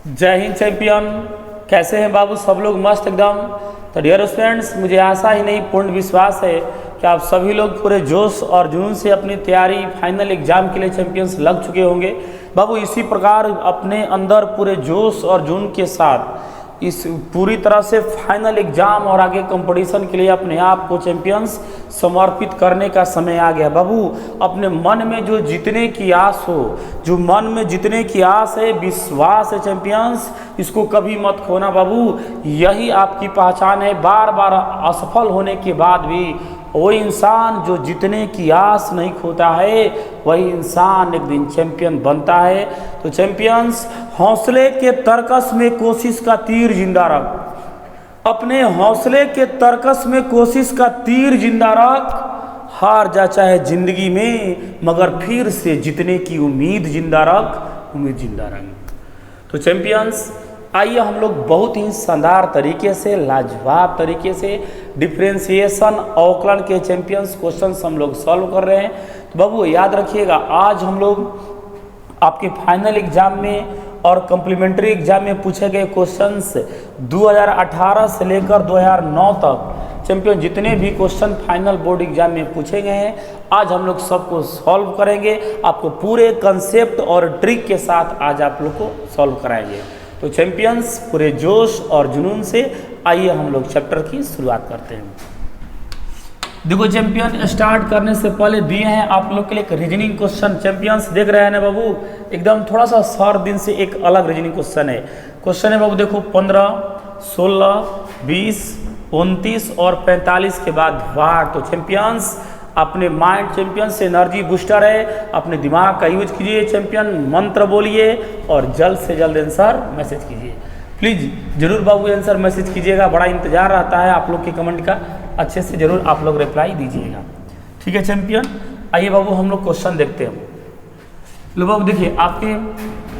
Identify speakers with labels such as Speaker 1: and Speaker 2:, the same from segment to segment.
Speaker 1: जय हिंद चैंपियन। कैसे हैं बाबू सब लोग? मस्त एकदम। तो डियर स्टूडेंट्स, मुझे आशा ही नहीं पूर्ण विश्वास है कि आप सभी लोग पूरे जोश और जुनून से अपनी तैयारी फाइनल एग्जाम के लिए चैंपियंस लग चुके होंगे। बाबू इसी प्रकार अपने अंदर पूरे जोश और जुनून के साथ इस पूरी तरह से फाइनल एग्जाम और आगे कंपटीशन के लिए अपने आप को चैंपियंस समर्पित करने का समय आ गया। बाबू अपने मन में जो जीतने की आस हो, जो मन में जीतने की आस है, विश्वास है चैंपियंस, इसको कभी मत खोना बाबू। यही आपकी पहचान है। बार बार असफल होने के बाद भी वही इंसान जो जीतने की आस नहीं खोता है, वही इंसान एक दिन चैंपियन बनता है। तो चैंपियंस, हौसले के तरकस में कोशिश का तीर जिंदा रख। अपने हौसले के तरकस में कोशिश का तीर जिंदा रख। हार जा चाहे जिंदगी में, मगर फिर से जीतने की उम्मीद जिंदा रख, उम्मीद जिंदा रख। तो चैंपियंस, आइए हम लोग बहुत ही शानदार तरीके से, लाजवाब तरीके से डिफ्रेंशिएशन अवकलन के चैंपियंस क्वेश्चंस हम लोग सॉल्व कर रहे हैं। तो बाबू याद रखिएगा, आज हम लोग आपके फाइनल एग्जाम में और कम्प्लीमेंट्री एग्जाम में पूछे गए क्वेश्चंस 2018 से लेकर 2009 तक चैंपियन जितने भी क्वेश्चन फाइनल बोर्ड एग्जाम में पूछे गए हैं, आज हम लोग सबको सॉल्व करेंगे। आपको पूरे कंसेप्ट और ट्रिक के साथ आज आप लोग को सॉल्व कराएंगे। तो चैंपियंस, पूरे जोश और जुनून से आइए हम लोग चैप्टर की शुरुआत करते हैं। देखो चैंपियन, स्टार्ट करने से पहले दिए हैं आप लोग के लिए एक रीजनिंग क्वेश्चन। चैंपियंस देख रहे हैं ना बाबू, एकदम थोड़ा सा सर दिन से एक अलग रीजनिंग क्वेश्चन है। क्वेश्चन है बाबू, देखो 15, 16, 20, 29 और 45 के बाद वार। तो चैंपियंस, अपने माइंड चैंपियंस से एनर्जी बूस्टर है, अपने दिमाग का यूज कीजिए चैंपियन, मंत्र बोलिए और जल्द से जल्द आंसर मैसेज कीजिए। प्लीज़ जरूर बाबू आंसर मैसेज कीजिएगा, बड़ा इंतजार रहता है आप लोग के कमेंट का। अच्छे से जरूर आप लोग रिप्लाई दीजिएगा, ठीक है चैंपियन। आइए बाबू हम लोग क्वेश्चन देखते हैं। लो बाबू देखिए, आपके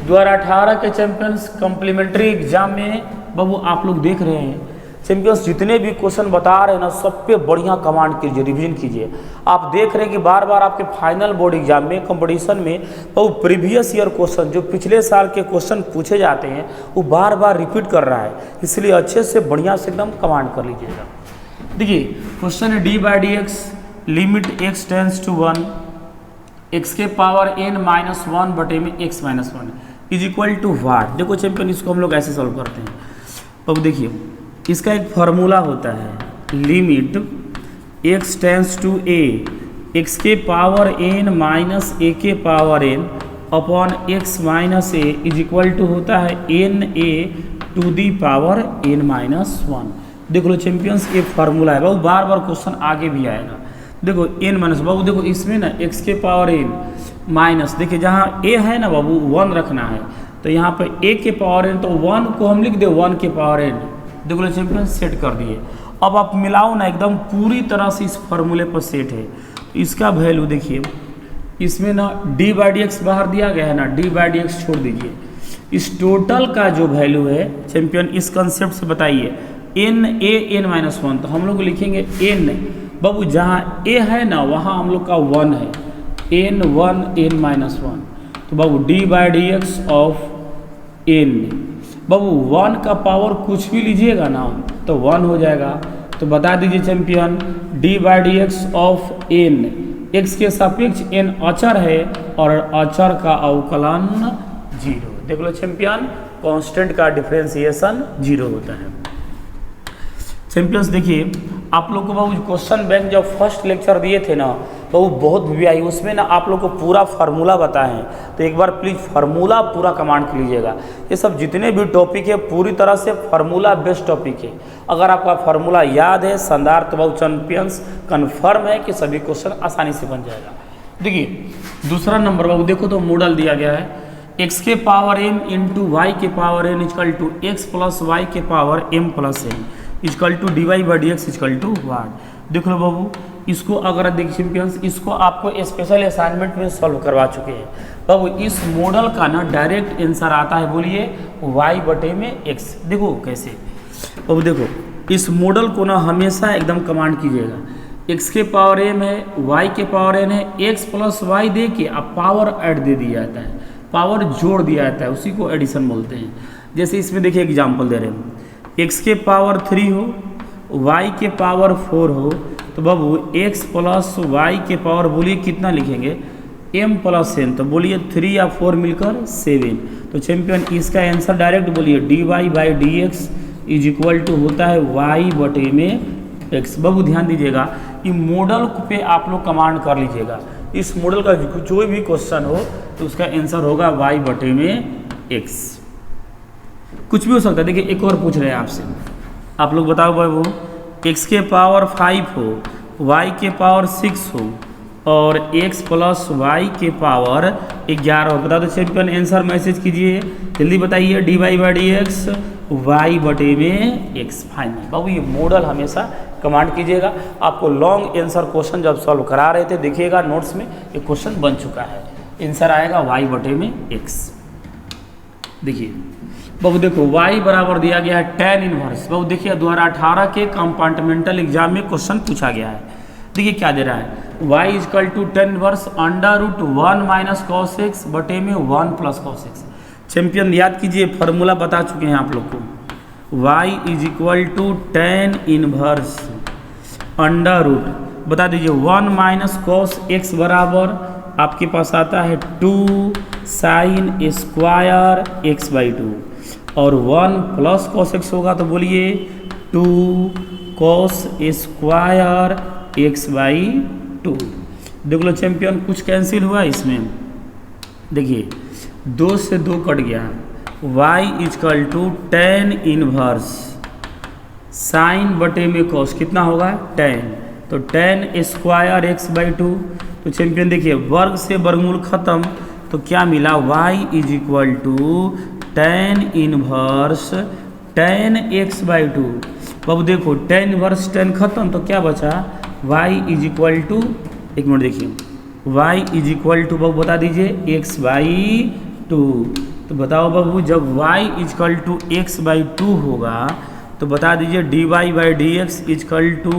Speaker 1: 2018 के चैंपियंस कम्प्लीमेंट्री एग्जाम में बाबू आप लोग देख रहे हैं चैंपियंस, जितने भी क्वेश्चन बता रहे हैं ना, सब पे बढ़िया कमांड कीजिए, रिवीजन कीजिए। आप देख रहे हैं कि बार बार आपके फाइनल बोर्ड एग्जाम में, कंपटीशन में वो प्रीवियस ईयर क्वेश्चन, जो पिछले साल के क्वेश्चन पूछे जाते हैं, वो बार बार रिपीट कर रहा है। इसलिए अच्छे से बढ़िया से एकदम कमांड कर लीजिएगा। देखिए क्वेश्चन है, D by D X limit x tends to 1 X के पावर n माइनस 1 बटे में x minus 1 is equal to what. देखो चैंपियन, इसको हम लोग ऐसे सॉल्व करते हैं। अब देखिए, इसका एक फार्मूला होता है, limit x tends to a x के पावर n माइनस a के power n upon x minus a is equal to होता है na to the power n minus 1। देख लो चैंपियंस, ये फार्मूला है बाबू, बार बार क्वेश्चन आगे भी आएगा। देखो n माइनस, बाबू देखो इसमें ना x के पावर n माइनस, देखिए जहाँ a है ना बाबू 1 रखना है, तो यहाँ पे a के पावर n, तो 1 को हम लिख दे 1 के पावर n। देखो लो चैंपियन, सेट कर दिए। अब आप मिलाओ ना, एकदम पूरी तरह से इस फार्मूले पर सेट है। तो इसका वैल्यू देखिए, इसमें ना डी बाई डी एक्स बाहर दिया गया है ना, डी बाई डी एक्स छोड़ दीजिए। इस टोटल का जो वैल्यू है चैंपियन, इस कंसेप्ट से बताइए, एन ए एन माइनस 1, तो हम लोग लिखेंगे एन बाबू, जहाँ ए है ना वहाँ हम लोग का 1 है, एन 1 एन माइनस 1। तो बाबू D by D x of N, बाबू 1 का पावर कुछ भी लीजिएगा ना तो 1 हो जाएगा। तो बता दीजिए champion, d by D x of n, x के सापेक्ष एन अचर है और अचर का अवकलन 0। देख लो चैंपियन, कांस्टेंट का डिफरेंशिएशन 0 होता है। चैंपियंस देखिए, आप लोग को बाबू क्वेश्चन बैंक जब फर्स्ट लेक्चर दिए थे ना, तो वो बहुत भी आई, उसमें ना आप लोग को पूरा फार्मूला बताए हैं। तो एक बार प्लीज़ फार्मूला पूरा कमांड कर लीजिएगा। ये सब जितने भी टॉपिक है पूरी तरह से फार्मूला बेस्ड टॉपिक है। अगर आपका फार्मूला याद है शानदार, तो बाबू चैंपियंस कन्फर्म है कि सभी क्वेश्चन आसानी से बन जाएगा। देखिए दूसरा नंबर बाबू, देखो तो मॉडल दिया गया है, एक्स के पावर m इंटू वाई के power n is equal to X plus Y के power m plus n is equal to D Y by D x is equal to what. देख लो बाबू, इसको अगर देखिए चैंपियंस, इसको आपको स्पेशल असाइनमेंट में सॉल्व करवा चुके हैं बाबू। इस मॉडल का ना डायरेक्ट आंसर आता है, बोलिए y बटे में x। देखो कैसे बाबू, देखो इस मॉडल को ना हमेशा एकदम कमांड कीजिएगा। x के पावर m है, y के पावर n है, x प्लस वाई दे के अब पावर ऐड दे दिया जाता है, पावर जोड़ दिया जाता है, उसी को एडिशन बोलते हैं। जैसे इसमें देखिए एग्जाम्पल दे रहे हैं, x के पावर 3 हो, y के पावर 4 हो, तो बाबू x प्लस वाई के पावर बोलिए कितना लिखेंगे, m प्लस n, तो बोलिए 3 या 4 मिलकर 7। तो चैंपियन इसका आंसर डायरेक्ट बोलिए dy by D x is equal to होता है y बटे में x। बाबू ध्यान दीजिएगा कि मॉडल पे आप लोग कमांड कर लीजिएगा, इस मॉडल का जो भी क्वेश्चन हो तो उसका आंसर होगा y बटे में x। कुछ भी हो सकता है। देखिए एक और पूछ रहे हैं आपसे, आप लोग बताओ बाबू, x के पावर 5 हो, y के पावर 6 हो और x प्लस वाई के पावर 11 हो, बता दो चैंपियन आंसर मैसेज कीजिए, जल्दी बताइए। D Y by D x y बटे में x फाइनल। बाबू ये मॉडल हमेशा कमांड कीजिएगा। आपको लॉन्ग आंसर क्वेश्चन जब सॉल्व करा रहे थे देखिएगा नोट्स में ये क्वेश्चन बन चुका है, आंसर आएगा y बटे में x। देखिए बाबू देखो y बराबर दिया गया है tan इनवर्स। बाबू देखिए 2018 के कंपार्टमेंटल एग्जाम में क्वेश्चन पूछा गया है। देखिए क्या दे रहा है, y is equal to tan inverse under root 1 minus cos x बटे में 1 प्लस कॉस एक्स। चैंपियन याद कीजिए फॉर्मूला बता चुके हैं आप लोग को, y is equal to tan inverse under root, बता दीजिए 1 माइनस कॉस एक्स बराबर आपके पास आता है 2 साइन स्क्वायर एक्स बाई 2 और 1 प्लस कॉस एक्स होगा तो बोलिए 2 कॉस स्क्वायर एक्स बाई 2। देख लो चैंपियन कुछ कैंसिल हुआ इसमें, देखिए 2 से 2 कट गया, y is equal to tan inverse sine बटे में कॉस कितना होगा tan, तो tan स्क्वायर एक्स बाई 2। तो चैंपियन देखिए वर्ग से वर्गमूल खत्म तो क्या मिला, y is equal to tan inverse tan x by 2। बाबू देखो tan इनवर्स tan खत्म तो क्या बचा, y इज इक्वल टू, एक मिनट देखिए, y इज इक्वल टू बाबू बता दीजिए x बाई 2। तो बताओ बाबू जब y is equal to x by 2 होगा तो बता दीजिए d Y by D x is equal to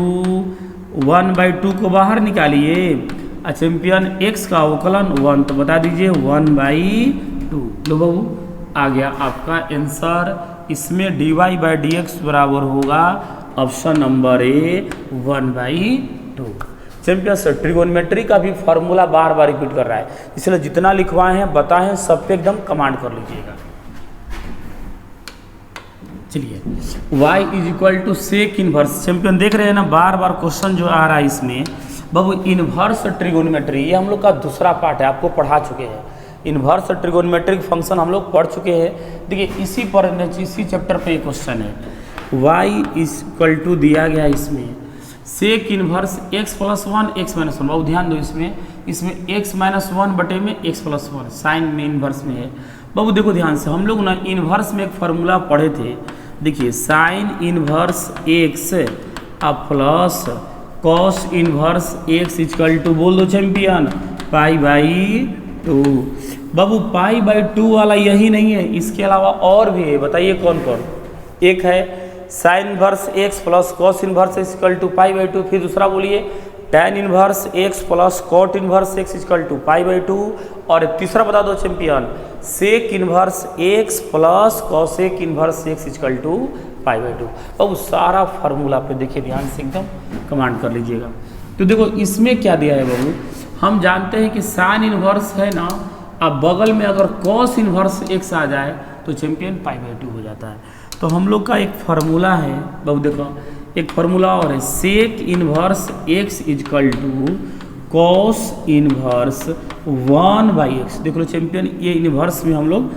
Speaker 1: 1 by 2 को बाहर निकालिए, चैंपियन x का अवकलन 1, तो बता दीजिए 1 बाई 2। लो बाबू आ गया आपका आंसर, इसमें d Y by D x बराबर होगा option number A 1 by 2। Champion sir trigonometry का भी फॉर्मूला बार बार रिपीट कर रहा है, इसलिए जितना लिखवाए हैं बताएं सब पे एकदम कमांड कर लीजिएगा। चलिए y is equal to sec inverse, champion देख रहे हैं ना बार बार क्वेश्चन जो आ रहा है इसमें। बाबू इनवर्स ट्रिगोनोमेट्री ये हम लोग का दूसरा पार्ट है, आपको पढ़ा चुके हैं। इनवर्स ट्रिगोनोमेट्रिक फंक्शन हम लोग पढ़ चुके हैं। देखिए इसी चैप्टर पे क्वेश्चन है, y इज इक्वल टू दिया गया इसमें sec inverse x plus 1 x minus 1। बाबू ध्यान दो इसमें x माइनस 1 बटे में x प्लस 1 साइन में इनवर्स में है। बाबू देखो ध्यान से, हम लोग ना इनवर्स में एक फार्मूला पढ़े थे, देखिए sine inverse x plus cos inverse x is equal to बोल दो चैंपियन पाई बाई 2। बाबू पाई बाई 2 वाला यही नहीं है, इसके अलावा और भी है, बताइए कौन कौन। एक है sine inverse x plus cos inverse equal to pi by 2, फिर दूसरा बोलिए tan inverse x plus cot inverse x equal to pi by 2, और तीसरा बता दो champion sec inverse x plus cosec inverse x equal to pi by 2। अब सारा formula पे देखिए ध्यान से एकदम कमांड कर लीजिएगा। तो देखो इसमें क्या दिया है बाबू, हम जानते हैं कि साइन इनवर्स है ना, अब बगल में अगर कॉस इनवर्स x आ जाए तो चैंपियन पाई बाई 2 हो जाता है। तो हम लोग का एक फार्मूला है बाबू, देखो एक फार्मूला और है, sec inverse x is equal to cos inverse 1 by x. देख लो चैंपियन ये इनवर्स में हम लोग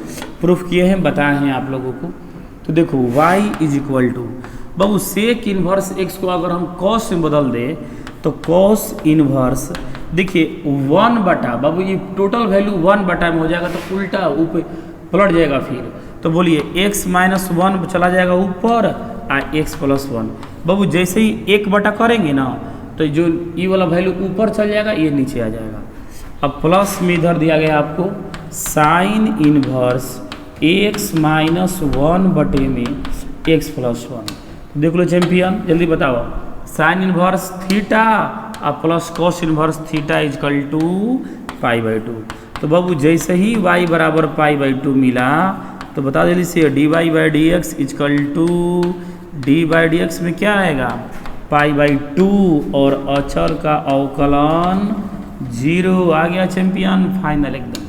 Speaker 1: प्रूफ किए हैं, बताए हैं आप लोगों को। तो देखो y इज इक्वल टू बाबू सेक इनवर्स x को अगर हम कॉस में बदल दें तो कॉस इनवर्स देखिए 1 बटा, बाबू ये टोटल वैल्यू 1 बटा में हो जाएगा तो उल्टा ऊपर पलट जाएगा, फिर तो बोलिए x माइनस 1 चला जाएगा ऊपर और x प्लस 1। बाबू जैसे ही 1 बटा करेंगे ना तो जो ये वाला वैल्यू ऊपर चल जाएगा, ये नीचे आ जाएगा। अब प्लस में इधर दिया गया आपको साइन इनवर्स x माइनस 1 बटे में x प्लस 1। तो देख लो चैंपियन जल्दी बताओ, साइन इनवर्स थीटा और plus cos inverse theta is equal to pi by 2। तो बाबू जैसे ही y बराबर पाई बाई 2 मिला तो बता दे लीजिए d Y by D x is equal to d by D x में क्या आएगा पाई बाई 2 और अचर का अवकलन 0 आ गया चैंपियन फाइनल एकदम।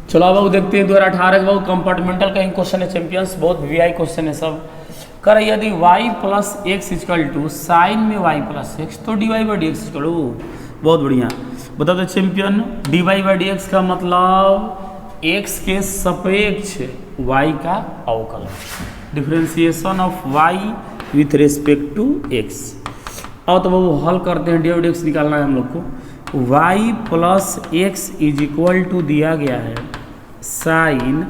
Speaker 1: चलो अब वो देखते हैं 2018 का वो कंपार्टमेंटल का क्वेश्चन है चैंपियंस, बहुत वीआई क्वेश्चन है सब। कर यदि y plus x is equal to sine में y प्लस एक्स तो d Y by D x करो, बहुत बढ़िया। बता दो champion d Y by D x का मतलब x के सापेक्ष y का अवकलन, differentiation of y with respect to x। और तो वो हल करते हैं, डी वाई डी एक्स निकालना है हम लोग को। y plus x is equal to दिया गया है साइन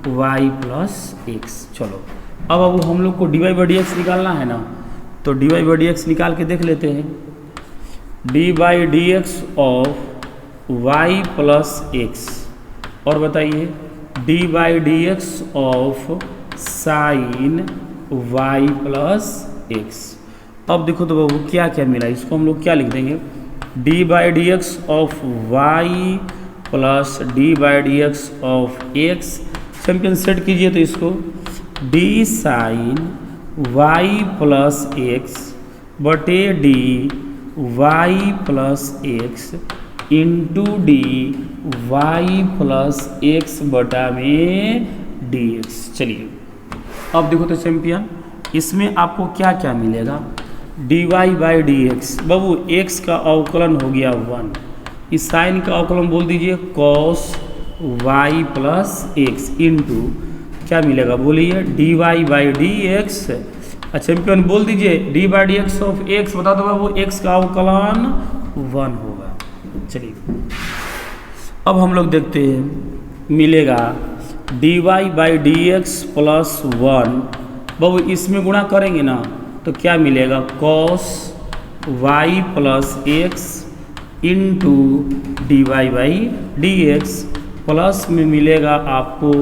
Speaker 1: y प्लस एक्स। चलो अब हम लोग को d Y by D x निकालना है ना, तो d Y by D x निकाल के देख लेते हैं। D by D x of y plus x, और बताइए d by D x of sine y plus x. अब देखो तो बाबू क्या क्या मिला, इसको हम लोग क्या लिख देंगे d by D x of y plus d by D x of x. Champion set कीजिए तो इसको d sine y plus x बटे d y plus x into d y plus x बटा में डी एक्स। चलिए अब देखो तो चैंपियन इसमें आपको क्या क्या मिलेगा, d Y by D x. बाबू एक्स का अवकलन हो गया 1, इस साइन का अवकलन बोल दीजिए cos y plus x into क्या मिलेगा बोलिए d Y by D x. Champion बोल दीजिए d by D x of x, बता दो वो एक्स का अवकलन 1 होगा। चलिए अब हम लोग देखते हैं मिलेगा d Y by D x plus 1। बाबू इसमें गुणा करेंगे ना तो क्या मिलेगा cos y plus x into d Y by D x, plus में मिलेगा आपको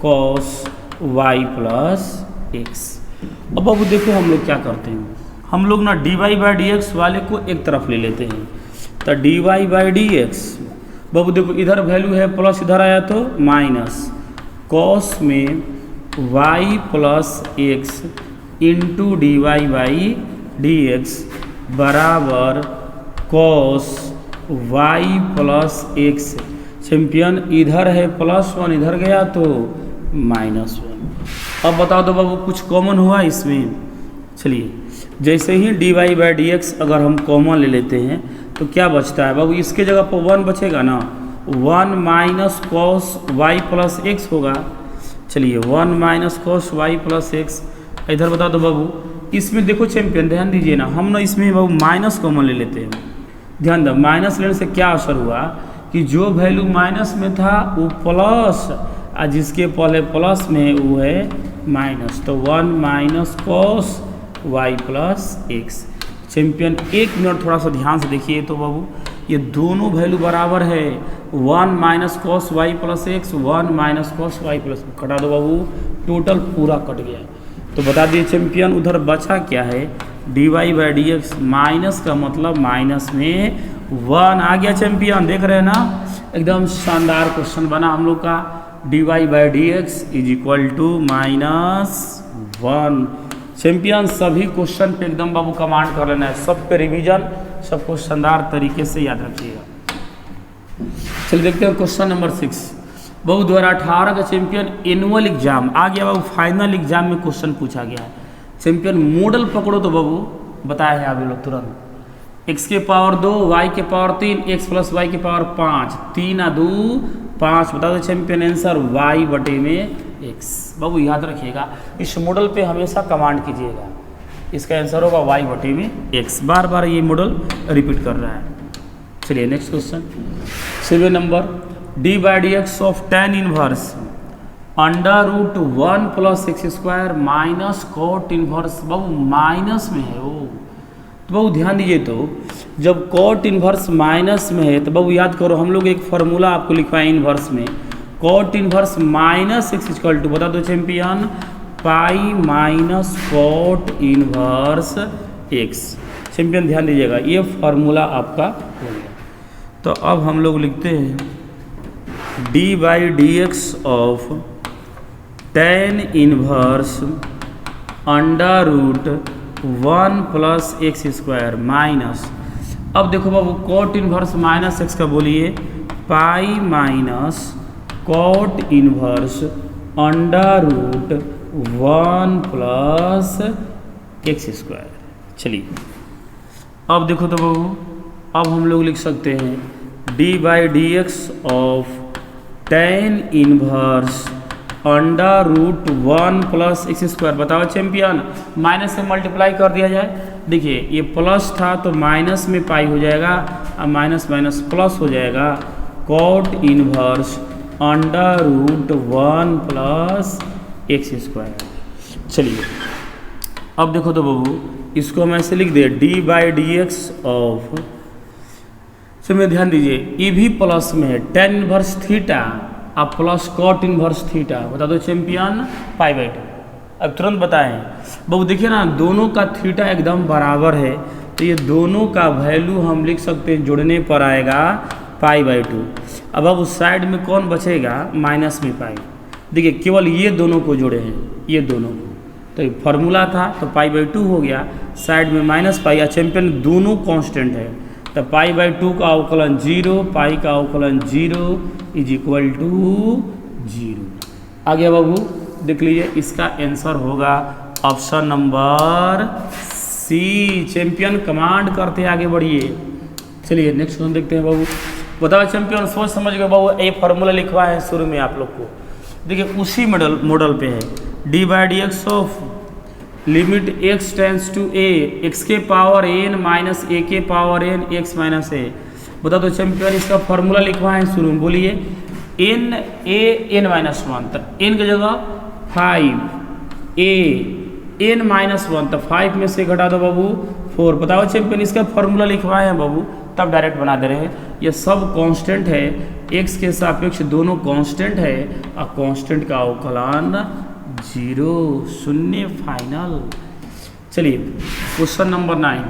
Speaker 1: कॉस वाई प्लस एक्स। अब बाबू देखो हम लोग क्या करते हैं, हम लोग ना d Y by D x वाले को एक तरफ ले लेते हैं। तो d Y by D x बाबू देखो इधर वैल्यू है प्लस, इधर आया तो माइनस, कॉस में y plus x into d Y by D x बराबर cos y plus x. Champion इधर है +1, इधर गया तो -1। अब बता दो बाबू कुछ कॉमन हुआ इसमें। चलिए जैसे ही d Y by D x अगर हम कॉमन ले लेते हैं तो क्या बचता है बाबू, इसके जगह पर 1 बचेगा ना, 1 minus cos y plus x होगा। चलिए 1 minus cos y plus x, इधर बता दो बाबू इसमें देखो चैंपियन ध्यान दीजिए ना, हम ना इसमें बाबू माइनस कॉमन ले लेते हैं। ध्यान दो माइनस लेने से क्या असर हुआ कि जो वैल्यू माइनस में था वो प्लस, और जिसके पहले प्लस में है वो है माइनस, तो 1 minus cos y plus x. Champion 1 minute थोड़ा सा ध्यान से देखिए तो बाबू ये दोनों वैल्यू बराबर है, 1 minus cos y plus x, 1 minus cos y plus, कटा दो बाबू, टोटल पूरा कट गया। तो बता दिए चैंपियन उधर बचा क्या है d Y by D x, minus का मतलब माइनस में 1 आ गया। चैंपियन देख रहे हैं ना एकदम शानदार क्वेश्चन बना हम लोग का, d Y by D x is equal to -1। Champion सभी क्वेश्चन पे एकदम बाबू कमांड कर लेना है, सब पे रिवीजन, सबको शानदार तरीके से याद रखिएगा। चलिए देखते हैं क्वेश्चन नंबर 6। बाबू 2018 का चैंपियन एनुअल एग्जाम आ गया बाबू, फाइनल एग्जाम में क्वेश्चन पूछा गया है। चैंपियन मॉडल पकड़ो तो बाबू बताया है अभी लोग तुरंत, x के पावर 2 y के पावर 3 x प्लस y के पावर 5, 3 आ 2 5, बता दो चैंपियन आंसर y बटे में x। बाबू याद रखिएगा इस मॉडल पे हमेशा कमांड कीजिएगा, इसका आंसर होगा y बटे में x। बार बार ये मॉडल रिपीट कर रहा है। चलिए next question 7 number, d by D x of tan inverse √1 plus x square minus cot inverse. बाबू माइनस में है वो, तो बाबू ध्यान दीजिए तो जब कॉट इनवर्स माइनस में है तो बाबू याद करो हम लोग एक फार्मूला आपको लिखवाए इनवर्स में, cot inverse minus x equal to बता दो champion pi minus cot inverse x. Champion ध्यान दीजिएगा ये फार्मूला आपका हो गया। तो अब हम लोग लिखते हैं d by D x of tan inverse under root 1 plus x square minus, अब देखो बाबू कॉट इनवर्स माइनस एक्स का बोलिए, pi minus cot inverse under root 1 plus x square. चलिए अब देखो तो बाबू, अब हम लोग लिख सकते हैं d by D x of tan inverse under root 1 plus x square. बताओ चैंपियन, माइनस से मल्टीप्लाई कर दिया जाए, देखिए ये प्लस था तो माइनस में पाई हो जाएगा, अब माइनस माइनस प्लस हो जाएगा, cot inverse under root 1 plus x square. चलिए अब देखो तो बाबू, इसको हम ऐसे लिख दे d by D x of, सुनिए ध्यान दीजिए, ये भी प्लस में है tan इनवर्स थीटा अब प्लस कॉट इनवर्स थीटा, बता दो चैंपियन, पाई बाई 2। अब तुरंत बताएं बाबू, देखिए ना दोनों का थीटा एकदम बराबर है, तो ये दोनों का वैल्यू हम लिख सकते हैं, जुड़ने पर आएगा पाई बाई 2। अब उस साइड में कौन बचेगा, माइनस में पाई। देखिए केवल ये दोनों को जोड़े हैं, ये दोनों को, तो फार्मूला था तो पाई बाई 2 हो गया, साइड में माइनस पाई, या चैंपियन दोनों कांस्टेंट है, तो पाई बाई 2 का अवकलन 0, पाई का अवकलन 0 इज इक्वल टू 0। आ गया बाबू, देख लीजिए इसका आंसर होगा option number C. Champion command करते आगे बढ़िए। चलिए नेक्स्ट क्वेश्चन देखते हैं बाबू। बताओ चैंपियन, सोच समझ गए बाबू, ये फार्मूला लिखवा है शुरू में आप लोग को, देखिए उसी मॉडल पे है, D by D x of limit x tends to a, x के पावर एन माइनस ए के power n x minus a. बता दो चैंपियन, इसका फार्मूला लिखवा है शुरू में, बोलिए एन ए एन माइनस 1, तो एन की जगह 5 ए एन माइनस 1, तो 5 में से घटा दो बाबू 4। बताओ चैंपियन, इसका फार्मूला लिखवाए हैं बाबू, तब डायरेक्ट बना दे रहे हैं, ये सब कांस्टेंट है, एक्स के सापेक्ष दोनों कांस्टेंट है, और कांस्टेंट का अवकलन 0 शून्य फाइनल। चलिए क्वेश्चन नंबर 9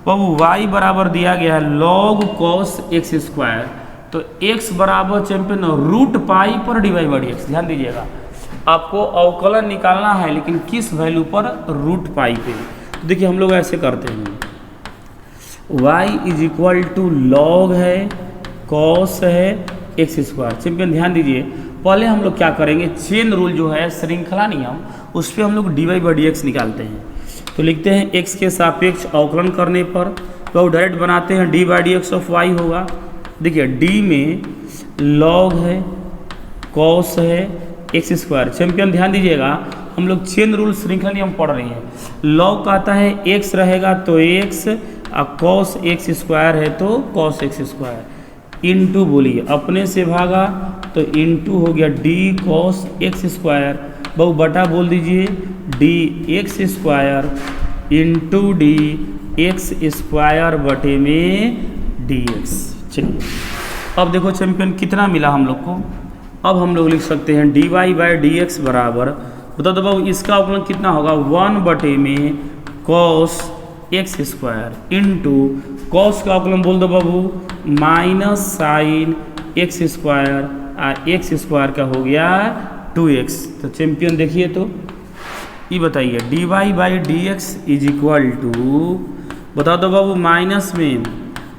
Speaker 1: बाबू, y बराबर दिया गया है log cos x स्क्वायर, तो x बराबर चैंपियन रूट पाई पर d Y by D x. ध्यान दीजिएगा, आपको अवकलन निकालना है, लेकिन किस वैल्यू पर, रूट पाई पे। तो देखिए हम लोग ऐसे करते हैं, y is equal to log है cos है एक्स स्क्वायर। चैंपियन ध्यान दीजिए, पहले हम लोग क्या करेंगे, चेन रूल जो है श्रृंखला नियम, उस पर हम लोग d Y by D x निकालते हैं। तो लिखते हैं x के सापेक्ष अवकलन करने पर, तो डायरेक्ट बनाते हैं d by D x of y होगा। देखिए d में log है cos है एक्स स्क्वायर। चैंपियन ध्यान दीजिएगा, हम लोग चेन रूल श्रृंखला नियम पढ़ रहे हैं, log का आता है x रहेगा तो x, और cos एक्स स्क्वायर है तो cos एक्स स्क्वायर, इनटू बोलिए अपने से भागा तो इनटू हो गया डी cos एक्स स्क्वायर, बहु बटा बोल दीजिए D x square into d x square बटे में डी एक्स। चलिए अब देखो चैंपियन कितना मिला हम लोग को, अब हम लोग लिख सकते हैं d Y by D x बराबर, बता दो बाबू इसका अवकलन कितना होगा, 1 बटे में cos x square into cos का अवकलन बोल दो बाबू माइनस साइन एक्स स्क्वायर, और एक्स स्क्वायर का हो गया 2x। तो चैंपियन देखिए तो ये बताइए d Y by D x is equal to, बता दो बाबू माइनस में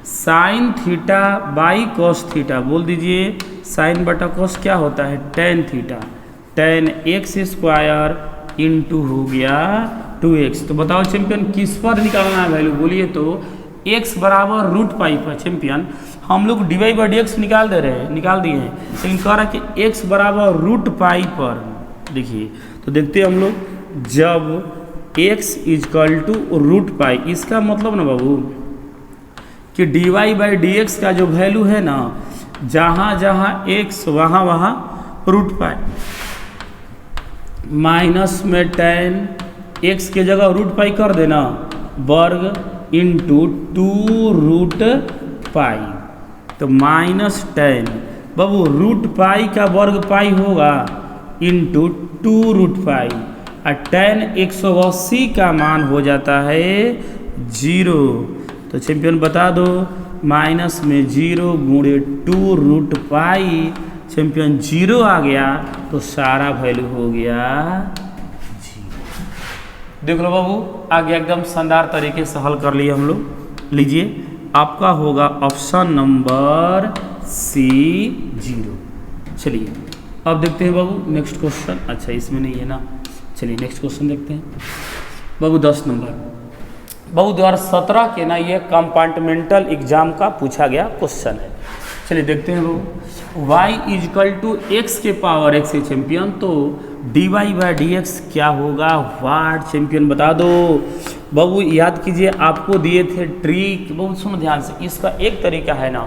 Speaker 1: sine theta by cos theta, बोल दीजिए साइन बटा कॉस क्या होता है, tan theta, tan x square into हो गया 2x। तो बताओ चैंपियन किस पर निकालना है वैल्यू, बोलिए तो x बराबर रूट पाई पर। चैंपियन हम लोग d Y by D x निकाल दिए हैं, लेकिन कह रहा है कि x बराबर रूट पाई पर। देखिए तो देखते हैं हम लोग, जब x is equal to root pi, इसका मतलब ना बाबू कि d Y by D x का जो वैल्यू है ना, जहाँ जहाँ x वहाँ वहाँ रूट पाई, माइनस में टेन x के जगह रूट पाई कर देना, वर्ग इंटू 2 रूट पाई, तो माइनस टेन बाबू रूट पाई का वर्ग पाई होगा इंटू 2 रूट पाई, और टेन 180 का मान हो जाता है 0। तो चैंपियन बता दो माइनस में 0 गुणे 2 रूट पाई चैंपियन 0 आ गया तो सारा वैल्यू हो गया 0। देख लो बाबू, आगे एकदम शानदार तरीके से हल कर लिए हम लोग। लीजिए, आपका होगा ऑप्शन नंबर सी 0। चलिए अब देखते हैं बाबू नेक्स्ट क्वेश्चन। अच्छा इसमें नहीं है ना, चलिए नेक्स्ट क्वेश्चन देखते हैं बाबू। 10 नंबर बाबू 2017 के ना ये कंपार्टमेंटल एग्जाम का पूछा गया क्वेश्चन है। चलिए देखते हैं बाबू। y इजकल टू एक्स के पावर x है चैंपियन, तो dy बाई dx क्या होगा वाट चैंपियन बता दो। बाबू याद कीजिए, आपको दिए थे ट्रिक। बाबू सुनो ध्यान से, इसका एक तरीका है ना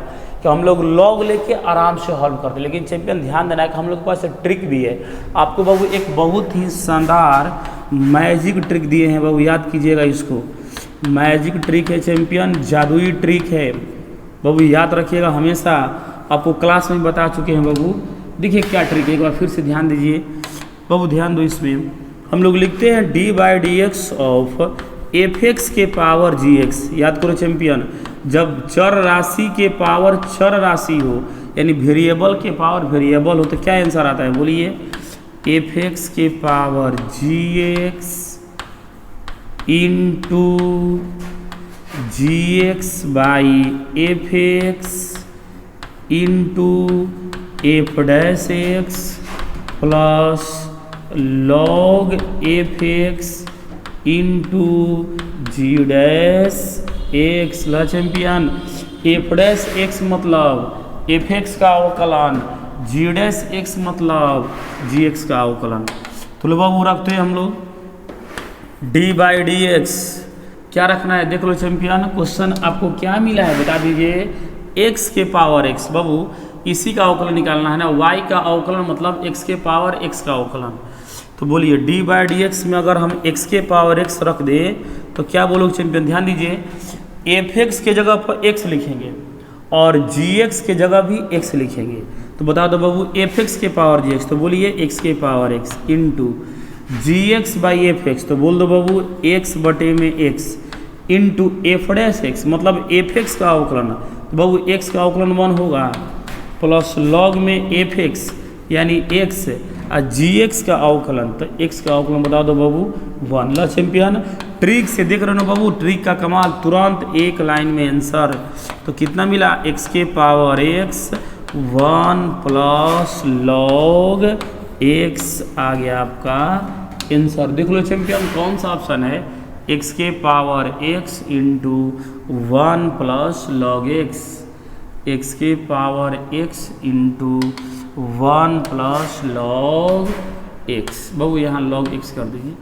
Speaker 1: कि हम लोग लॉग लेके आराम से हल करते, लेकिन चैंपियन ध्यान देना है कि हम लोग के पास ट्रिक भी है। आपको बाबू एक बहुत ही शानदार मैजिक ट्रिक दिए हैं बाबू, याद कीजिएगा इसको। मैजिक ट्रिक है चैंपियन, जादुई ट्रिक है बाबू, याद रखिएगा हमेशा। आपको क्लास में बता चुके हैं बाबू। देखिए क्या ट्रिक है, एक बार फिर से ध्यान दीजिए बाबू, ध्यान दो इसमें। हम लोग लिखते हैं d by D x of F x के पावर जी एक्स। याद करो चैंपियन, जब चर राशि के पावर चर राशि हो, यानी वेरिएबल के पावर वेरिएबल हो, तो क्या आंसर आता है बोलिए। एफ एक्स के power g x into g x by f x into f dash x plus log f x into g dash x. ला चैंपियन, एफ डैश एक्स मतलब एफ एक्स का अवकलन, जी डैश एक्स मतलब जी x का अवकलन। तो लो बाबू रखते हैं हम लोग डी बाई डी एक्स। क्या रखना है देख लो चैंपियन, क्वेश्चन आपको क्या मिला है बता दीजिए। एक्स के पावर एक्स, बाबू इसी का अवकलन निकालना है ना। वाई का अवकलन मतलब एक्स के पावर एक्स का अवकलन। तो बोलिए डी बाई डी एक्स में अगर हम एक्स के पावर एक्स रख दें तो क्या बोलोगे चैंपियन, ध्यान दीजिए। एफ एक्स के जगह पर एक्स लिखेंगे और जी एक्स के जगह भी एक्स लिखेंगे। तो बता दो बाबू एफ एक्स के पावर जी एक्स, तो बोलिए एक्स के power x into g x by f x, तो बोल दो बाबू एक्स बटे में x into f dash x मतलब एफ एक्स का अवकलन। तो बाबू एक्स का अवकलन 1 होगा प्लस लॉग में एफ एक्स यानी एक्स और जी एक्स का अवकलन, तो एक्स का अवकलन बता दो बाबू 1। ला चैंपियन, ट्रिक से देख रहे हो बाबू, ट्रिक का कमाल, तुरंत एक लाइन में आंसर। तो कितना मिला, एक्स के power x 1 plus log x आ गया आपका आंसर। देख लो चैंपियन कौन सा ऑप्शन है, एक्स के power x into 1 plus log x, x के power x into 1 plus log x. बाबू यहाँ लॉग एक्स कर दीजिए,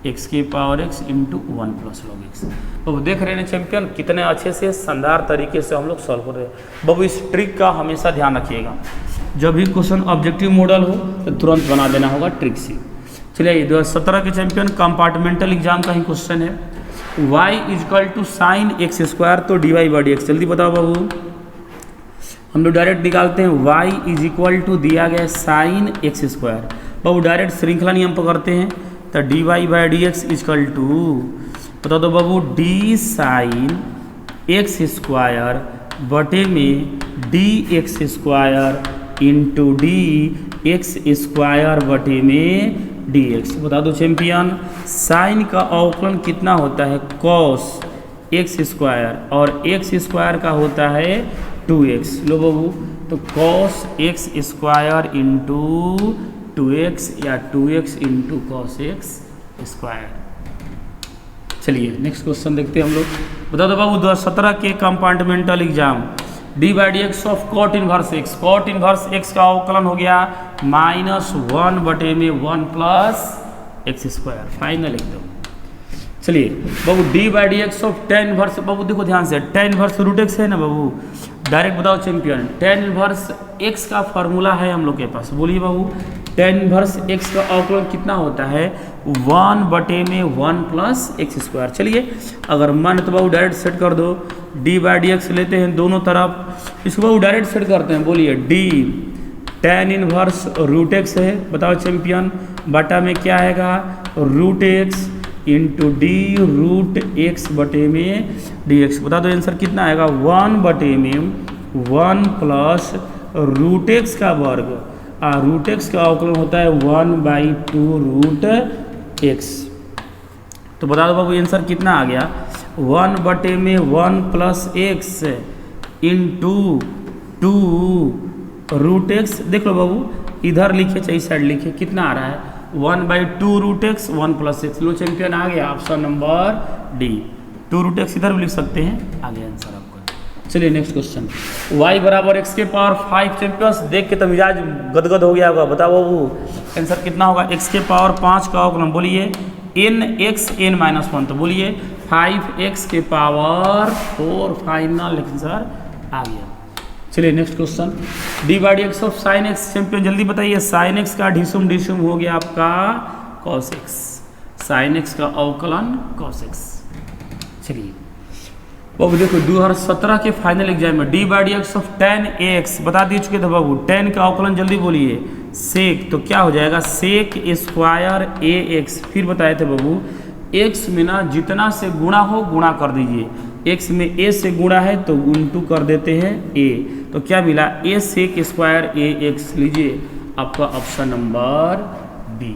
Speaker 1: एक्स के power x into 1 plus log x. बाबू देख रहे हैं चैंपियन कितने अच्छे से शानदार तरीके से हम लोग सॉल्व कर रहे हैं। बाबू इस ट्रिक का हमेशा ध्यान रखिएगा, जब भी क्वेश्चन ऑब्जेक्टिव मॉडल हो तो तुरंत बना देना होगा ट्रिक से। चलिए 2017 के चैंपियन कंपार्टमेंटल एग्जाम का ही क्वेश्चन है। y is equal to sine x square, तो d Y by D x. जल्दी बताओ बाबू, हम लोग डायरेक्ट निकालते हैं। y इज इक्वल टू दिया गया साइन एक्स स्क्वायर। बाबू डायरेक्ट श्रृंखला नियम पकड़ते हैं, तो d Y by D x is equal to बता दो बाबू डी साइन एक्स स्क्वायर बटे में d x square into d x square बटे में डी एक्स। बता दो चैंपियन, साइन का अवकलन कितना होता है, कॉस एक्स स्क्वायर, और एक्स स्क्वायर का होता है 2x। लो बाबू, तो cos x square into 2x या 2x into cos x square. चलिए नेक्स्ट क्वेश्चन देखते हैं हम लोग। बता दो बाबू 2017 के compartmental exam, d by D x of cot inverse x. Cot inverse x का अवकलन हो गया -1 बटे में 1 प्लस एक्स स्क्वायर, फाइनल एकदम। चलिए बाबू D by D x of tan inverse, बाबू देखो ध्यान से, टेन इनवर्स रूट एक्स है ना बाबू, डायरेक्ट बताओ चैंपियन। टेन इनवर्स एक्स का फॉर्मूला है हम लोग के पास, बोलिए बाबू टेन इनवर्स एक्स का अवकलन कितना होता है, 1 बटे में 1 प्लस एक्स स्क्वायर। चलिए अगर मन तो बाबू डायरेक्ट सेट कर दो, डी बाई डी एक्स लेते हैं दोनों तरफ, इसको बाबू डायरेक्ट सेट करते हैं। बोलिए d tan inverse root x है, बताओ चैंपियन, बटा में क्या आएगा root x into d root x बटे में डी एक्स। बता दो आंसर कितना आएगा, 1 बटे में 1 प्लस रूट एक्स का वर्ग रूट एक्स का अवकलन होता है 1/2 रूट एक्स। तो बता दो बाबू आंसर कितना आ गया, 1/1 plus x into 2 root x. देख लो बाबू, इधर लिखे चाहे इस साइड लिखे, कितना आ रहा है 1/2 रूट एक्स 1 प्लस एक्स। लो चैंपियन आ गया option number d. 2 root x इधर भी लिख सकते हैं, आ गया आंसर आपका। चलिए नेक्स्ट क्वेश्चन, y बराबर x के पावर 5 चैंपियंस। देख के तो मिजाज गदगद हो गया होगा, बताओ बाबू आंसर कितना होगा, x के पावर 5 का अवकलन बोलिए n x n माइनस 1, तो बोलिए 5x के पावर 4 फाइनल आंसर आ गया। चलिए next question, d/dx of sine x. Champion जल्दी बताइए, साइन एक्स का ढिसुम हो गया आपका cos x, साइन एक्स का अवकलन cos x। चलिए बाबू देखो 2017 के फाइनल एग्जाम में d/dx ऑफ tan ax बता दिए चुके थे बाबू, tan का अवकलन जल्दी बोलिए सेक, तो क्या हो जाएगा सेक स्क्वायर ax। फिर बताए थे बाबू x में ना जितना से गुणा हो गुणा कर दीजिए, x में a से गुणा है तो इंटू कर देते हैं a, तो क्या मिला a सेक स्क्वायर ax। लीजिए आपका ऑप्शन नंबर डी।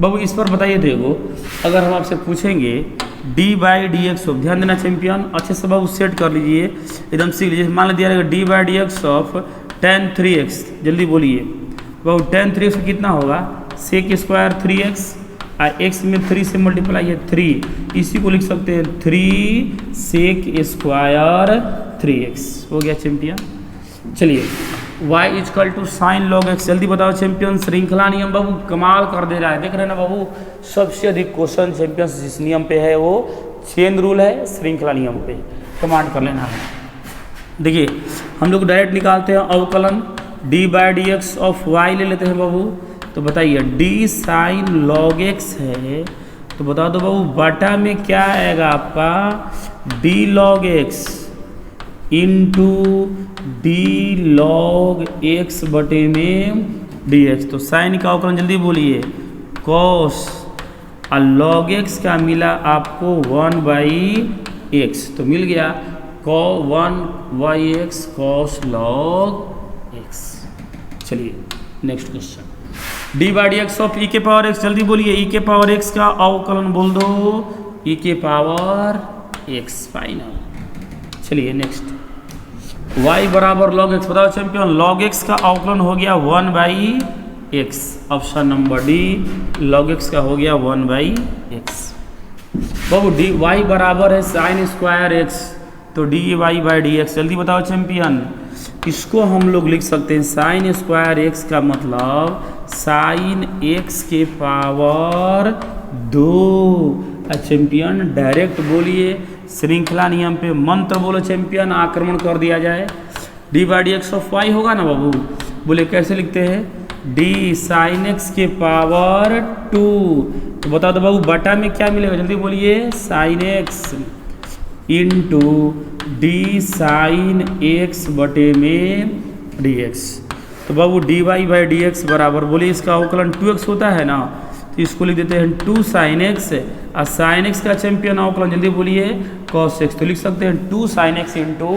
Speaker 1: बाबू इस पर बताइए, देखो अगर हम आपसे पूछेंगे d/dx ऑफ, ध्यान देना चैंपियन अच्छे से बाबू सेट कर लीजिए, एकदम सीख लीजिए। मान लीजिए d/dx ऑफ tan 3x, जल्दी बोलिए बाबू tan 3x कितना होगा सेक स्क्वायर 3x, x में 3 से मल्टीप्लाई है 3, इसी को लिख सकते हैं 3 सेक स्क्वायर 3x। हो गया चैंपियन। चलिए y is equal to sine log x, जल्दी बताओ चैंपियन। श्रृंखला नियम बाबू कमाल कर दे रहा है, देख रहे हैं ना बाबू, सबसे अधिक क्वेश्चन चैंपियन जिस नियम पे है वो चेन रूल है, श्रृंखला नियम पे कमांड कर लेना है। देखिए हम लोग डायरेक्ट निकालते हैं अवकलन, d/dx ऑफ y ले लेते हैं बाबू, तो बताइए d साइन लॉग x है, तो बता दो बाबू बटा में क्या आएगा आपका d log x into D log x बटे में dx। तो साइन का अवकलन जल्दी बोलिए cos और लॉग एक्स का मिला आपको 1/x, तो मिल गया 1/x cos लॉग x। चलिए next question, d/dx of e के पावर x, जल्दी बोलिए e के पावर x का अवकलन बोल दो e के पावर x फाइनल। चलिए नेक्स्ट, y बराबर लॉग एक्स, बताओ चैंपियन लॉग एक्स का अवकलन हो गया 1/x, option number D log x का हो गया 1/x। बाबू y बराबर है साइन स्क्वायर x, तो dy/dx, जल्दी बताओ चैंपियन। इसको हम लोग लिख सकते हैं साइन स्क्वायर x का मतलब साइन x के पावर 2। चैंपियन डायरेक्ट बोलिए, श्रृंखला नियम पे मंत्र बोलो चैंपियन, आक्रमण कर दिया जाए। d/dx ऑफ y होगा ना बाबू, बोले कैसे लिखते हैं d साइन x के पावर 2, तो बता दो बाबू बटा में क्या मिलेगा, जल्दी बोलिए sine x into d sine x बटे में dx। तो बाबू dy/dx बराबर बोलिए इसका अवकलन 2x होता है ना, तो इसको लिख देते हैं 2 साइन x, और साइन x का चैंपियन अवकलन जल्दी बोलिए cos x, तो लिख सकते हैं 2 sine x into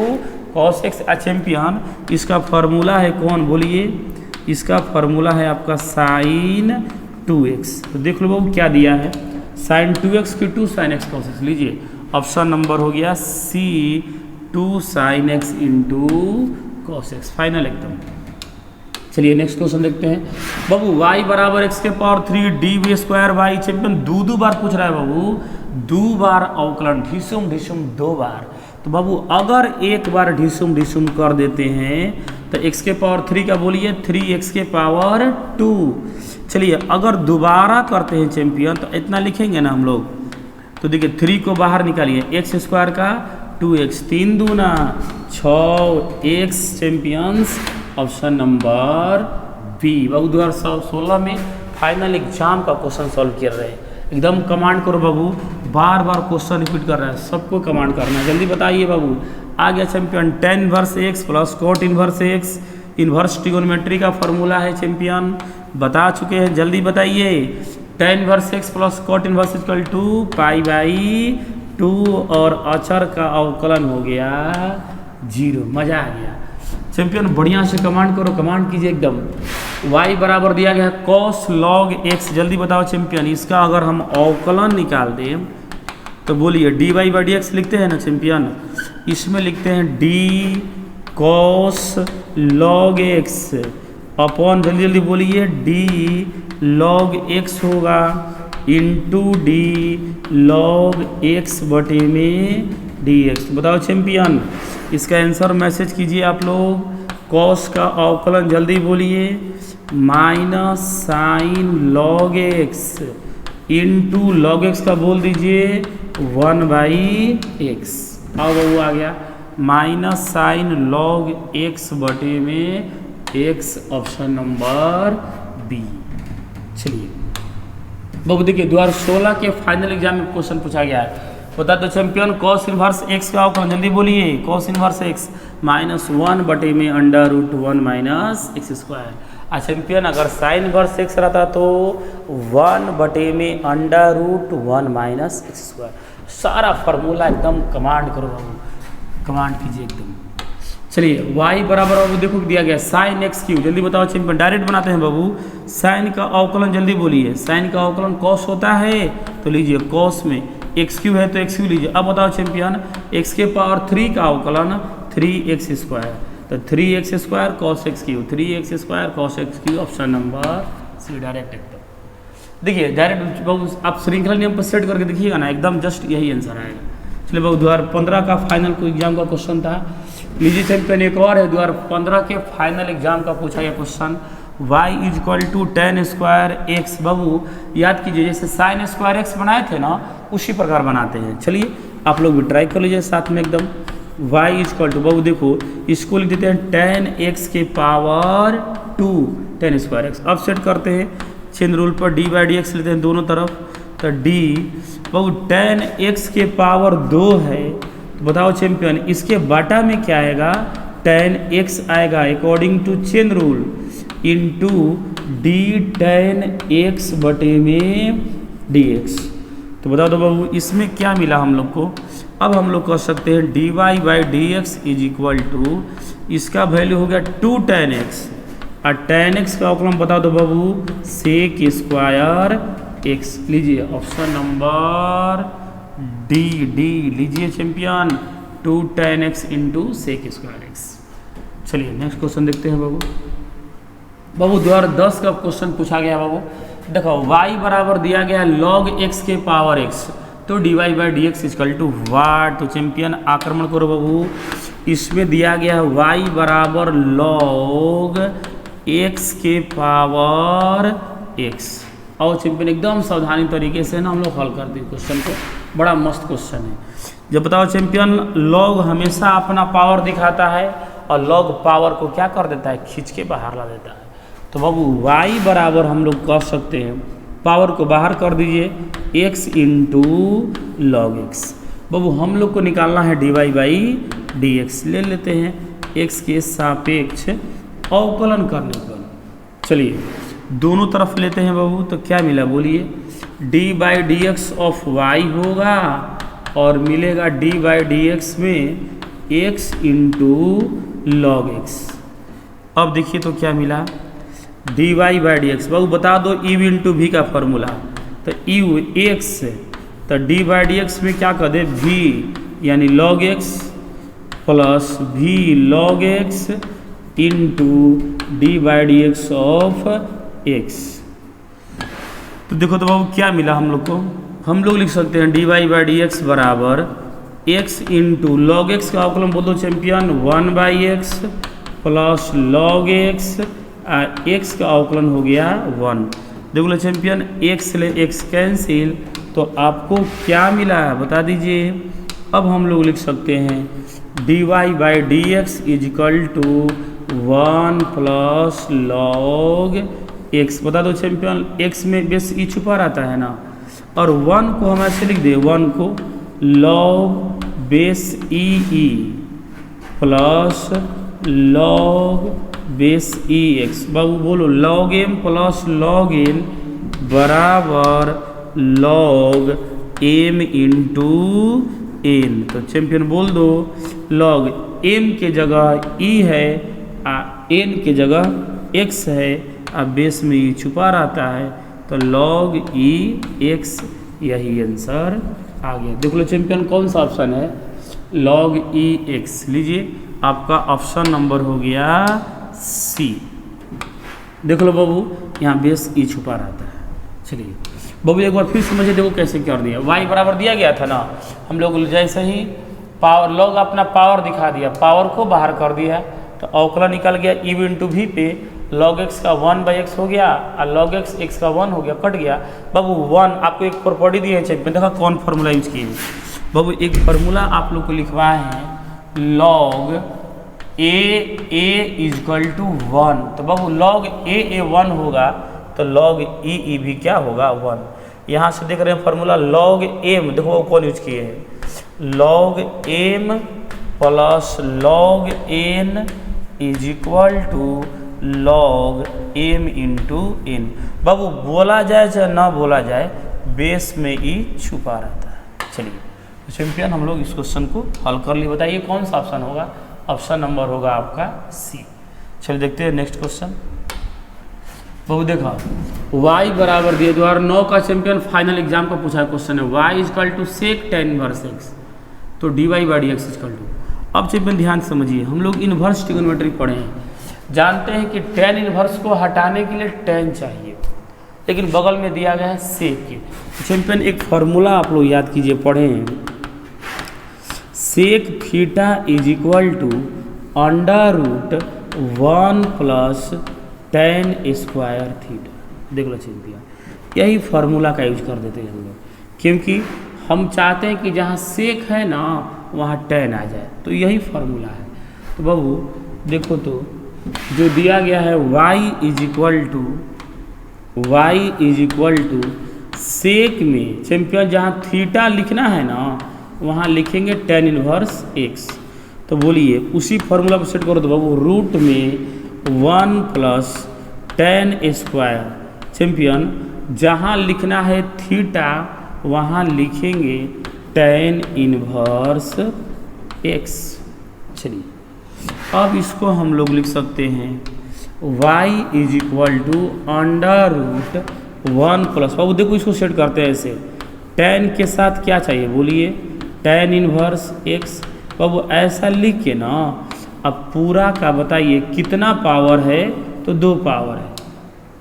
Speaker 1: cos x। Champion इसका फॉर्मूला है कौन बोलिए, इसका फॉर्मूला है आपका साइन 2x। तो देख लो बाबू क्या दिया है साइन 2x की 2 साइन x cos x। लीजिए ऑप्शन नंबर हो गया C 2 sine x into cos x final एकदम। चलिए नेक्स्ट क्वेश्चन देखते हैं बाबू, y बराबर x के power 3 d square y। Champion दो बार पूछ रहा है बाबू, 2 बार अवकलन ढिसुम 2 बार, तो बाबू अगर एक बार ढिसुम कर देते हैं तो x के पावर 3 का बोलिए 3x के पावर 2। चलिए अगर दोबारा करते हैं चैंपियन तो इतना लिखेंगे ना हम लोग, तो देखिए 3 को बाहर निकालिए, x स्क्वायर का 2x, 3 दूना 6x। Champions option number B. बाबू 2016 में फाइनल एग्जाम का क्वेश्चन सॉल्व कर रहे हैं, एकदम कमांड करो बाबू, बार बार क्वेश्चन रिपीट कर रहा है, सबको कमांड करना है, जल्दी बताइए बाबू। आ गया champion tan inverse x plus cot inverse x, inverse trigonometry का फॉर्मूला है चैंपियन, बता चुके हैं, जल्दी बताइए। tan inverse x plus cot inverse equal to π/2 और अचर का अवकलन हो गया 0। मजा आ गया चैंपियन, बढ़िया से कमांड करो, कमांड कीजिए एकदम। y बराबर दिया गया है cos log x। जल्दी बताओ चैंपियन, इसका अगर हम अवकलन निकाल दें तो बोलिए dy बाई डी एक्स लिखते हैं ना चैंपियन, इसमें लिखते हैं d cos log x upon, जल्दी जल्दी बोलिए, d log x होगा इंटू d log x बटे में dx। बताओ चैंपियन, इसका आंसर मैसेज कीजिए आप लोग। cos का अवकलन जल्दी बोलिए, माइनस साइन log x इंटू log x का बोल दीजिए 1/x। आओ वो आ गया माइनस साइन log x बटे में x, ऑप्शन नंबर बी। चलिए बाबू देखिए 2016 के फाइनल एग्जाम में क्वेश्चन पूछा गया है, बता दो चैंपियन cos इनवर्स x का अवकलन जल्दी बोलिए। cos इनवर्स x -1 बटे में √1 माइनस एक्स स्क्वायर। चैंपियन अगर साइन इनवर्स x रहता तो 1 बटे में √1 माइनस एक्स स्क्वायर। सारा फार्मूला एकदम कमांड करो बाबू, कमांड कीजिए एकदम। चलिए y बराबर बाबू देखो दिया गया साइन x3। जल्दी बताओ चैंपियन, डायरेक्ट बनाते हैं बाबू। साइन का अवकलन जल्दी बोलिए, साइन का अवकलन cos होता है तो लीजिए cos में x3 है तो x3 लीजिए। अब बताओ चैंपियन x के पावर 3 का अवकलन 3x स्क्वायर, तो 3x square cos x3, 3x square cos x3, option number c direct एकदम। देखिए डायरेक्ट बाबू आप श्रृंखला नियम पर सेट करके देखिएगा ना, एकदम जस्ट यही आंसर आएगा। चलिए बाबू 2015 का फाइनल को एग्जाम का क्वेश्चन था, लीजिए चैंपियन एक और है 2015 के फाइनल एग्जाम का पूछा गया question, y = tan square x। बाबू याद कीजिए जैसे साइन स्क्वायर x बनाए थे ना उसी प्रकार बनाते हैं। चलिए आप लोग भी ट्राई कर लीजिए साथ में एकदम। y = बाबू देखो इसको लिख देते हैं tan x के पावर 2 tan स्क्वायर x। अब सेट करते हैं चेन रूल पर, d/dx लेते हैं दोनों तरफ, तो d बाबू tan x के पावर 2 है, तो बताओ चैंपियन इसके बाटा में क्या आएगा, tan x आएगा according to chain rule into d tan x बटे में dx। तो बता दो बाबू इसमें क्या मिला हम लोग को। अब हम लोग कह सकते हैं dy/dx = इसका वैल्यू हो गया 2 tan x, और tan x का अवकलन बता दो बाबू sec स्क्वायर x। लीजिए ऑप्शन नंबर डी लीजिए champion 2 tan x into sec square x। चलिए नेक्स्ट क्वेश्चन देखते हैं बाबू। बाबू 2010 का क्वेश्चन पूछा गया बाबू, देखो y बराबर दिया गया log x के पावर x, तो dy/dx = वाट। तो चैंपियन आक्रमण करो बाबू, इसमें दिया गया y बराबर log x के पावर x। और चैंपियन एकदम सावधानी तरीके से ना हम लोग हल करते हैं क्वेश्चन को, बड़ा मस्त क्वेश्चन है। जब बताओ चैंपियन log हमेशा अपना पावर दिखाता है और log पावर को क्या कर देता है, खींच के बाहर ला देता है। तो बाबू y बराबर हम लोग कह सकते हैं, पावर को बाहर कर दीजिए x इंटू log x। बाबू हम लोग को निकालना है dy/dx, ले लेते हैं x के सापेक्ष अवकलन करने पर। चलिए दोनों तरफ लेते हैं बाबू, तो क्या मिला बोलिए, d/dx ऑफ y होगा और मिलेगा d/dx में x इंटू log x। अब देखिए तो क्या मिला, dy/dx बाबू बता दो u इंटू v का फॉर्मूला, तो u x, तो d/dx में क्या कर दे v यानी log x plus v log x into d/dx of x। तो देखो तो बाबू क्या मिला हम लोग को, हम लोग लिख सकते हैं dy/dx बराबर x इंटू log x का अवकलन बोल दो champion 1/x plus log x, x का अवकलन हो गया 1। देखो लो चैंपियन x से x कैंसिल, तो आपको क्या मिला है बता दीजिए। अब हम लोग लिख सकते हैं dy/dx = 1 प्लस log x। बता दो चैंपियन x में बेस ई छुपा रहता है ना, और 1 को हम ऐसे लिख दे, 1 को log base e plus log base e x. बाबू बोलो log m plus log n बराबर log m इंटू n। तो चैंपियन बोल दो log m के जगह e है, n के जगह x है, अब बेस में ई छुपा रहता है तो log ई एक्स, यही आंसर आ गया। देख लो चैंपियन कौन सा ऑप्शन है, log ई एक्स। लीजिए आपका ऑप्शन नंबर हो गया सी। देख लो बाबू यहाँ बेस ई छुपा रहता है। चलिए बाबू एक बार फिर समझिए, देखो कैसे कर दिया। y बराबर दिया गया था ना, हम लोग जैसे ही पावर log अपना पावर दिखा दिया, पावर को बाहर कर दिया तो अवकलन निकल गया ई इंटू वी पे log x का 1/x हो गया और log x का 1 हो गया, कट गया। बाबू 1 आपको एक प्रॉपर्टी दी है चेक में, देखा कौन फार्मूला यूज किए बाबू। एक फार्मूला आप लोग को लिखवाए हैं log a इजकल टू 1। तो बाबू log a 1 होगा तो log e भी क्या होगा 1। यहाँ से देख रहे हैं फार्मूला log m, देखो वो कौन यूज किए हैं, log m plus log n is equal to log m into n। बाबू बोला जाए चाहे ना बोला जाए बेस में ई छुपा रहता है। चलिए तो चैंपियन हम लोग इस क्वेश्चन को हल कर लिए। बताइए कौन सा ऑप्शन होगा, ऑप्शन नंबर होगा आपका सी। चलिए देखते हैं नेक्स्ट क्वेश्चन। बाबू देखा y बराबर दिए 2009 का चैंपियन फाइनल एग्जाम का पूछा क्वेश्चन है, y is equal to sec tan inverse x, तो dy by D x is equal to. अब चैंपियन ध्यान समझिए, हम लोग इन्वर्स ट्रिग्नोमेट्री पढ़े हैं, जानते हैं कि tan इनवर्स को हटाने के लिए tan चाहिए, लेकिन बगल में दिया गया है सेक के। चैंपियन एक फार्मूला आप लोग याद कीजिए, पढ़े हैं, sec theta is equal to under root 1 plus tan square theta. देख लो चैंपियन, यही फार्मूला का यूज कर देते हैं हम लोग, क्योंकि हम चाहते हैं कि जहाँ सेक है ना वहाँ tan आ जाए, तो यही फार्मूला है। तो बाबू देखो तो जो दिया गया है y इज इक्वल टू सेक में चैंपियन जहाँ थीटा लिखना है ना वहाँ लिखेंगे tan इनवर्स x। तो बोलिए उसी फार्मूला को सेट करो तो बाबू रूट में 1 प्लस tan स्क्वायर, चैंपियन जहाँ लिखना है थीटा वहाँ लिखेंगे tan इनवर्स x। चलिए अब इसको हम लोग लिख सकते हैं y is equal to under root 1 plus, बाबू देखो इसको सेट करते हैं ऐसे, tan के साथ क्या चाहिए बोलिए tan इनवर्स x। बाबू ऐसा लिख के ना अब पूरा का बताइए कितना पावर है, तो 2 पावर है,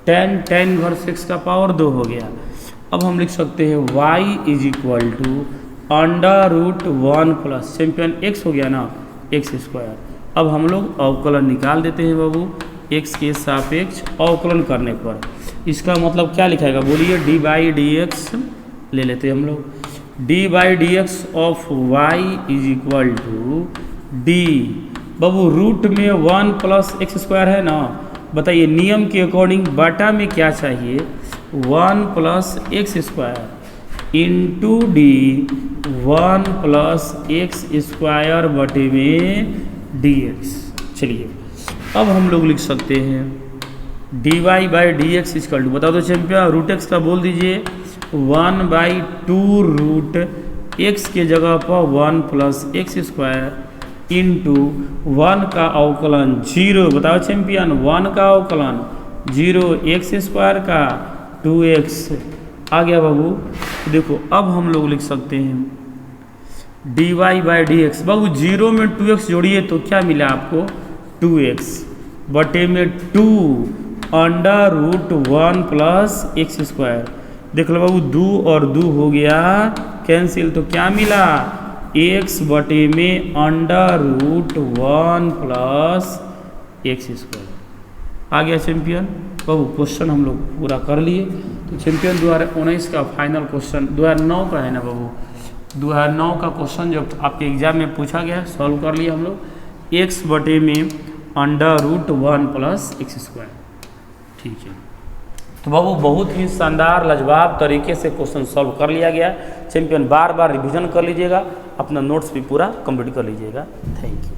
Speaker 1: tan इनवर्स x का पावर 2 हो गया। अब हम लिख सकते हैं y is equal to under root 1 plus champion x हो गया ना x स्क्वायर। अब हम लोग अवकलन निकाल देते हैं बाबू, x के सापेक्ष अवकलन करने पर इसका मतलब क्या लिखाएगा बोलिए डी बाई डी एक्स ले लेते हैं हम लोग, d by D x of y is equal to d. बाबू रूट में 1 प्लस एक्स स्क्वायर है ना, बताइए नियम के अकॉर्डिंग बाटा में क्या चाहिए 1 plus x square into D 1 plus x square बटे में डी एक्स। चलिए अब हम लोग लिख सकते हैं d Y by D x is equal to, बता दो चैंपियन रूट एक्स का बोल दीजिए 1/2 रूट एक्स के जगह पर 1 प्लस एक्स स्क्वायर इंटू 1 का अवकलन 0, बताओ चैंपियन 1 का अवकलन 0 एक्स स्क्वायर का 2x आ गया बाबू। देखो अब हम लोग लिख सकते हैं d Y by D x, बाबू 0 में 2x जोड़िए तो क्या मिला आपको 2x बटे में 2 under root 1 plus x square. देख लो बाबू 2 और 2 हो गया कैंसिल, तो क्या मिला x बटे में under root 1 plus x square आ गया चैंपियन। बाबू क्वेश्चन हम लोग पूरा कर लिए। तो चैंपियन 2019 का फाइनल क्वेश्चन 2009 का है ना बाबू, 2009 का क्वेश्चन जो आपके एग्जाम में पूछा गया है सॉल्व कर लिए हम लोग, x बटे में under root 1 plus x square. ठीक है, तो बाबू बहुत ही शानदार लाजवाब तरीके से क्वेश्चन सॉल्व कर लिया गया। चैंपियन बार बार रिवीजन कर लीजिएगा, अपना नोट्स भी पूरा कंप्लीट कर लीजिएगा। Thank you.